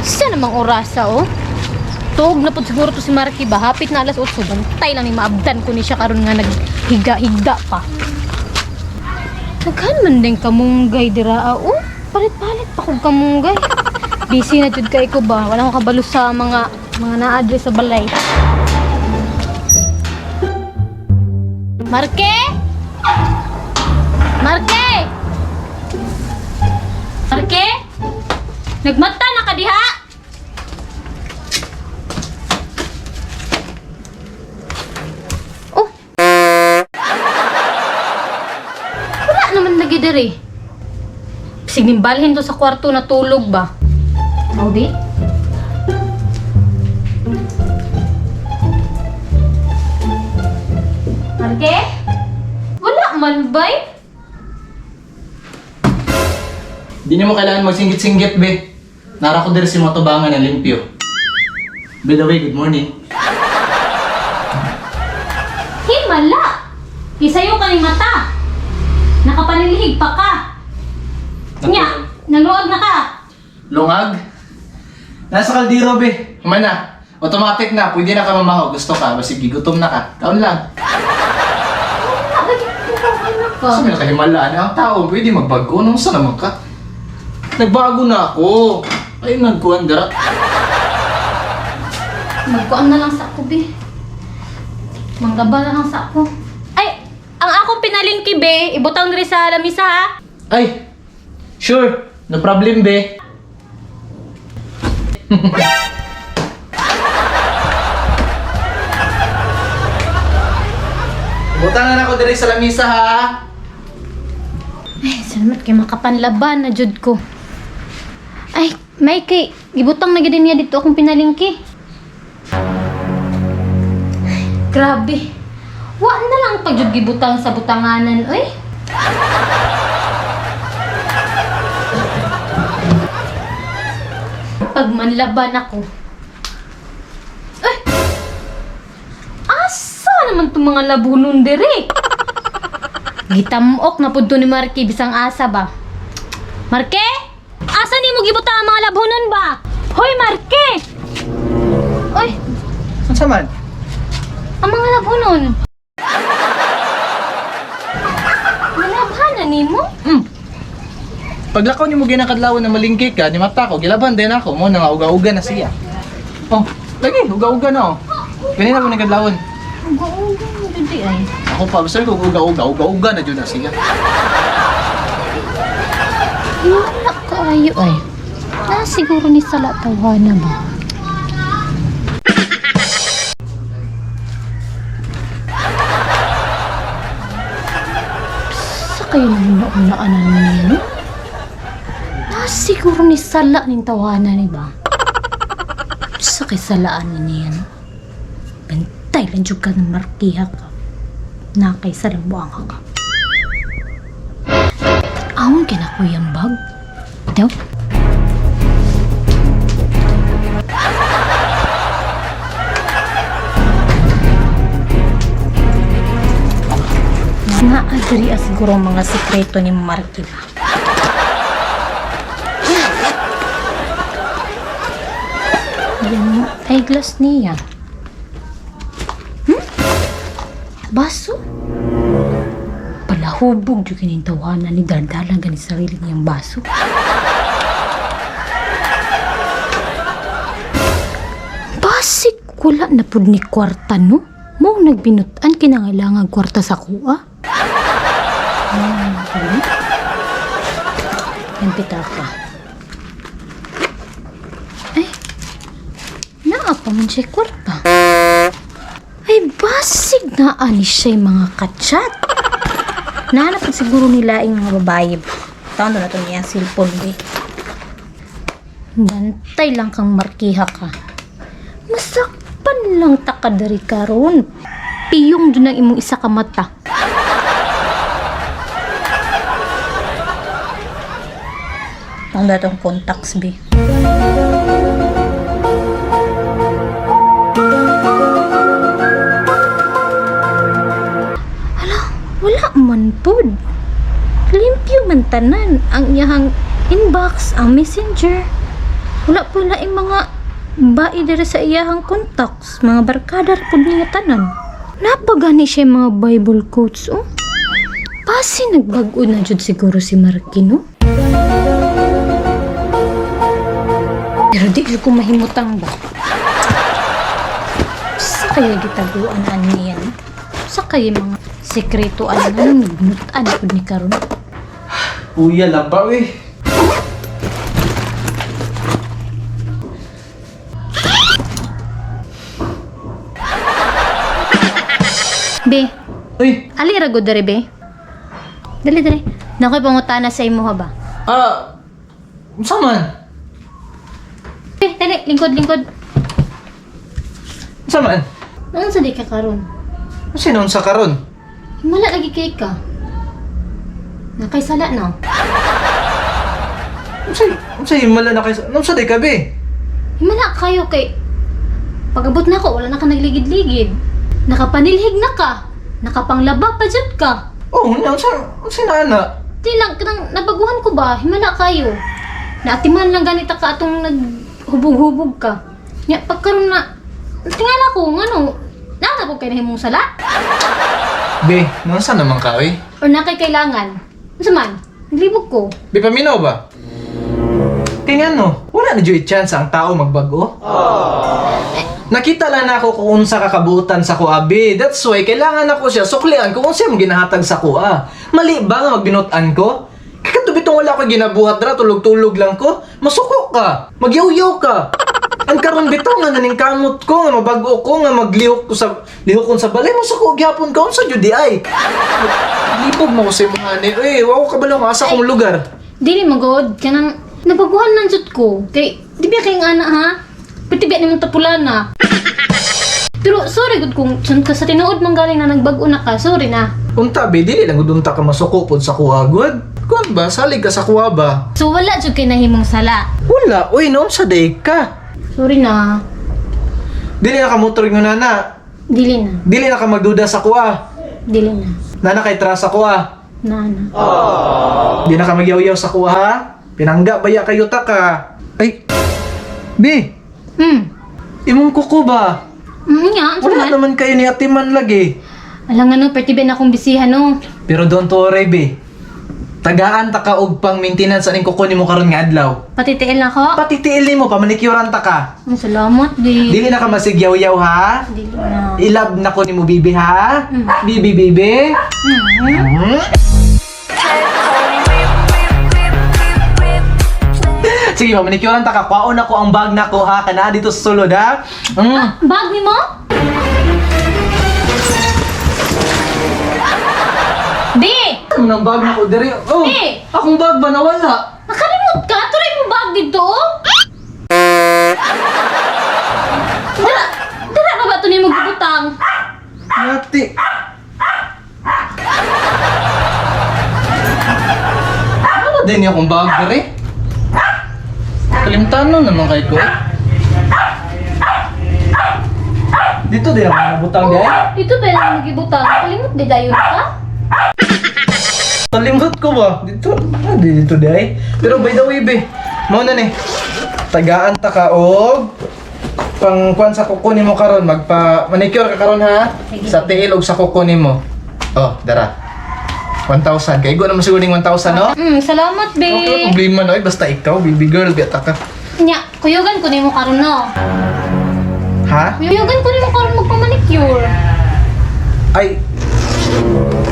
Isa namang orasa, oh. Tuog na po siguro to si Marky ba? Hapit na alas 8. Bantay lang ni maabdan ko ni siya karon nga naghiga-higda pa. Naghan man din kamunggay dira, oh. Palit-palit pa kong kamunggay. Busy na jud kay ko ba? Wala ko kabalo sa mga na-address sa balay. Marke! Marke! Marke? Nagmata na ka diha? Oh. Wala naman lagi diri. Bisig nimbalhin to sa kwarto na tulog ba? Audi? Marke? Wala man bay? Di niyo mo kailangan magsinggit-singgit, be. Nara ko din si motobangan na limpyo. By the way, good morning. Himala! Isayo ka ni mata. Nakapanilihig pa ka. Nya, naluwag na ka. Lungag? Nasa kaldero, be. Humay na. Automatic na. Pwede na ka mamahaw. Gusto ka. Basig gutom na ka. Taon lang. Kasi may nakahimalaan ang tao. Pwede magbago. Nung saan naman ka? Nagbago na ako. Ay, nagkuhan dara. Magkuan na lang sa ako, be. Manggaba na lang sa ako. Ay, ang akong pinalingki, be. Ibutang diri sa lamisa, ha? Ay, sure. No problem, be. Butangan ako diri sa lamisa, ha? Ay, salamat kay makapanlaban na jud ko. Ay, may kay gibutang na gid niya dito akong pinalingki. Ay, grabe. Wa na lang pag jud gibutang sa butanganan, oy. Pag manlaban ako. Ay! Asa naman itong mga labunon diri? Gitamok na pudto ni Marky bisang asa ba? Marke? Asa ni mo gibuta ang mga labunon ba? Hoy Marke! Oy, Saan sa man? ang mga labunon. Malabhanan ni mo? Paglakaw ni mo ginakadlawan na malingkik ka, ni mata ko, gilaban din ako. Mo na nga uga-uga na siya. Oh, lagi, uga-uga na oh. Ganina mo nagkadlawan. Uga-uga mo dito ay. Ako pa, basta ko uga-uga na dyan na siya. Wala kaayo ay. Na siguro ni Sala tawana ba? Sa kayo naman naunaanan mo niya, no? Na siguro ni Sala ning tawanan ni ba? Sa kay salaan niya, no? Bantay lang jud ka ng markiha ka. Na kay salabuang ka. Awon ka na kuyang bag? Daw? Naadiri siguro ang mga sekreto ni Marky ba? Yan, eyeglass niya. Baso? Palahubog yung kinintawanan ni Dardalang gani sarili niyang baso. Basik wala na pud ni kwarta, no? Mo nagbinutan kinangailangan kwarta sa kuha. Yan pitaka. Ay, naapa man siya kwarta. Ay, basig na ani siya yung mga kachat. Nahanap siguro nila yung mga babae. Taon na ito niya cellphone eh. Bantay lang kang markiha ka. Masakpan lang takadari karon. Piyong dun ang imong isa ka mata. Taon na itong contacts be. Wala man pod. Limpyo man tanan ang iyahang inbox, ang messenger. Wala pala yung mga bae diri sa iyahang contacts, mga barkada po niya tanan. Napagani siya yung mga Bible quotes, oh. Pasi nagbago na jud siguro si Marky, no? Pero di ko mahimutang ba? Sa kaya gitaguan niya, no? Sa kaya mga sekreto nang nagnutan po ni karon. Uya lang ba, eh. Be, Uy, ali ra gud dere be. Dali. Nakoy pangutana sa imo ha ba? saan man? Be, dali, lingkod. Saan man? Ano sa di ka karon? Sino sa karon? Himala lagi kay ka. Nakay sala na. Unsay mala na kayo? Nung sa di ka, be? Himala kayo kay pag-abot na ko, wala na ka nagligid-ligid. Nakapanilhig na ka. Nakapanglaba pa jud ka. Oh, unsay na ana? Di lang, kanang nabaguhan ko ba? Himala kayo. Naatiman lang ganita ka atong naghubog-hubog ka. Nya, pagkaroon na, tingala ko, ngano, nasa ko kayo nahimong sala? Be, nung saan naman ka, eh? Or nakay kailangan? Ano man? Naglibog ko. Be, paminaw ba? Tingnan no, wala na dyan chance ang tao magbago. Nakita lang na ako kung unsa kakabutan sa kuha, be. That's why, kailangan ako siya suklian kung unsa yung ginahatag sa kuha. Mali ba nga magbinutan ko? Kakatubitong wala ko ginabuhat dra, tulog-tulog lang ko. Masuko ka, magyaw-yaw ka. Ang karon bitaw nga naning kamot ko, nga mabago ko, nga maglihok ko sa balay, masuko gyapon ka unsa jud di ay. Libog mo ko sa imong eh, wow ka bala asa kong lugar. Dili magod, kanang nabaguhan ng jud ko. Kay, di ba kay nga ha? Pati ba nimong tapulan na? Pero sorry gud kung saan ka sa tinuod man galing na nagbago na ka, sorry na. Unta be, dili lang gud unta ka masuko pod sa kuha gud. Kun ba salig ka sa kuha ba? So wala jud kay nahimong sala. Wala, uy, noon sa day ka. Sorry na. Dili na ka motor ng nana. Dili na. Dili na ka magduda sa kuha. Dili na. Nana kay tra sa kuha. Nana. Di na ka magyaw-yaw sa kuha ha. Pinangga baya kayo ta ka. Ay. Be, imong kuko ba? Nga, Wala man. naman kayo ni Atiman lagi. Alang nga no, perti ba na akong bisihan no. Pero don't worry, be. Tagaan ta ka og pang maintenance aning kuko nimo karon nga adlaw. Patitiil na ko. Pati tiil nimo pamanicure ta ka. Ang salamat, di. Dili na ka masigyaw-yaw ha. Dili na. Ilab na ko nimo bibi ha. Bibi bibi. Sige, pamanicure ta ka. Kwaon ako ang bag nako ha. Kana dito sa sulod ha. Bag ni mo? Di! Ang bag nako diri. Oh. Eh! Akong bag ba nawala? Nakalimot ka? Tuloy mo bag dito? Dala ka ba ito niyo magbutang? Ati. Ano din yung akong bag diri? Kalimtano naman kay ko. Dito din ako nabutang di ay. Dito ba lang magibutang? Kalimot di dayon ka? Kalimot ko ba? Dito, dito di ay. Pero by the way be, mo na ni. Tagaan ta ka og pang kuan sa kuko nimo karon, magpa manicure ka karon ha. Sige. Sa tiil og sa kuko nimo. Oh, dara. 1,000. Kay go naman siguro ning 1,000 no? Salamat, be. Okay, problema na basta ikaw, baby girl, biyata ka. Nya, kuyugan ko nimo karon no. Ha? Kuyugan ko nimo karon magpa-manicure. Ay,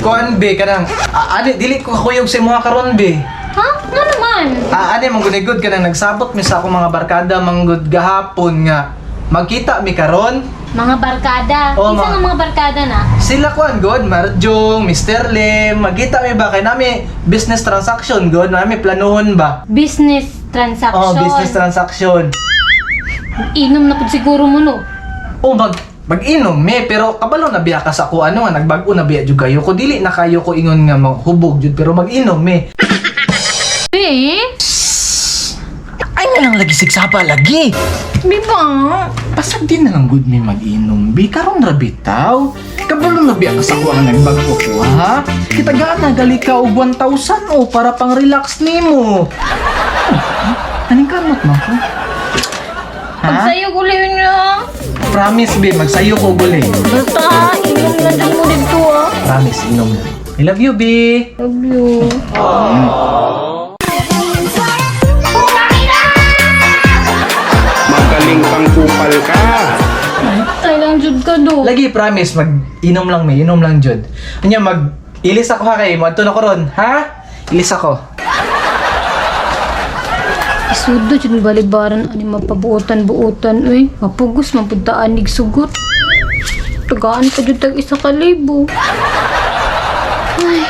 kuan be kanang adi dili ko kakuyog sa mga karon be. Ha? Nga naman. Ani manggunigod kanang nagsabot mi sa akong mga barkada manggod gahapon nga magkita mi karon. Mga barkada. Oo, Isa nga mga barkada na. Sila kuan god, Marjong, Mr. Lim, magkita mi ba kay nami business transaction god, nami planuhon ba? Business transaction. Oh, business transaction. Inom na po siguro mo no. Oh, mag-inom me pero kabalo na biya ka sa ko ano nga nagbago na biya jud kayo ko dili na kayo ko ingon nga maghubog jud pero mag-inom me. Be? Ay na lang lagi sigsapa lagi. Be ba? Pasag din na lang good me mag-inom. Bi, karon ra bitaw. Kabalo na biya ka sa kuha nga nagbago ko, ha? Kitagaan na gali ka og 1,000 o para pang relax nimo. Aning kamot man ko. Pagsayo ko lang niya. Promise, be, magsayo ko guli. Basta, inom na dyan mo dito ah. Promise, inom na. I love you, be. Love you. Magaling pang kupal ka. Tay lang jud ka do. Lagi, promise, mag-inom lang, me. Inom lang, Jud. Kanya, mag-ilis ako ha kay mo. Ato na ko ron, ha? Ilis ako. Isudo jud balibaran ani mapabuotan-buotan uy. Mapugos mapuntaan nig sugot. Tagaan pa jud tag 1,000. Ay,